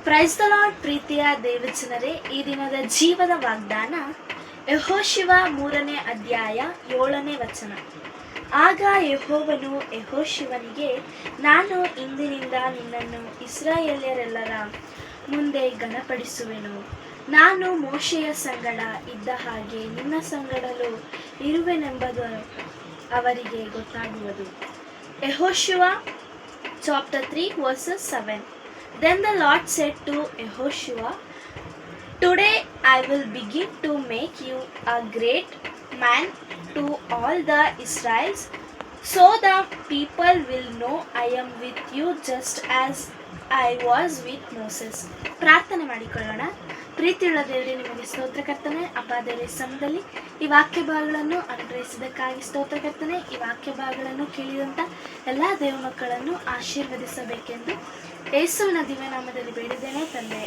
Praise the lord. ಪ್ರೀತಿಯ ದೇವಜನರೇ, ಈ ದಿನದ ಜೀವದ ವಾಗ್ದಾನ ಯೆಹೋಶುವ 3ನೇ ಅಧ್ಯಾಯ 7ನೇ ವಚನ. ಆಗ ಯೆಹೋವನು ಯೆಹೋಶುವನಿಗೆ, ನಾನು ಇಂದಿನಿಂದ ನಿನ್ನನ್ನು ಇಸ್ರಾಯೇಲ್ಯರೆಲ್ಲರ ಮುಂದೆ ಘನಪಡಿಸುವೆನು. ನಾನು ಮೋಶೆಯ ಸಂಗಡ ಇದ್ದ ಹಾಗೆ ನಿನ್ನ ಸಂಗಡಲೂ ಇರುವೆನೆಂಬುದು ಅವರಿಗೆ ಗೊತ್ತಾಗುವುದು. ಯೆಹೋಶುವ chapter 3 verses 7. Then the Lord said to Yehoshua, Today I will begin to make you a great man to all the Israelites, so the people will know I am with you just as I was with Moses. ಪ್ರಾರ್ಥನೆ ಮಾಡಿಕೊಳ್ಳೋಣ. ಪ್ರೀತಿಯುಳ್ಳ ದೇವರೇ, ನಿಮಗೆ ಸ್ತೋತ್ರ ಕರ್ತನೆ. ಅಪ್ಪ ದೇವರೇ, ಸಮಯದಲ್ಲಿ ಈ ವಾಕ್ಯ ಭಾಗಗಳನ್ನು ಅನುಗ್ರಹಿಸಿದ್ದಕ್ಕಾಗಿ ಸ್ತೋತ್ರ ಕರ್ತನೆ. ಈ ವಾಕ್ಯ ಭಾಗಗಳನ್ನು ಕೇಳಿದಂಥ ಎಲ್ಲ ದೇವ ಮಕ್ಕಳನ್ನು ಆಶೀರ್ವದಿಸಬೇಕೆಂದು ಯೇಸುವಿನ ದಿವ್ಯ ನಾಮದಲ್ಲಿ ಬೇಡಿದ್ದೇನೆ ತಂದೆ,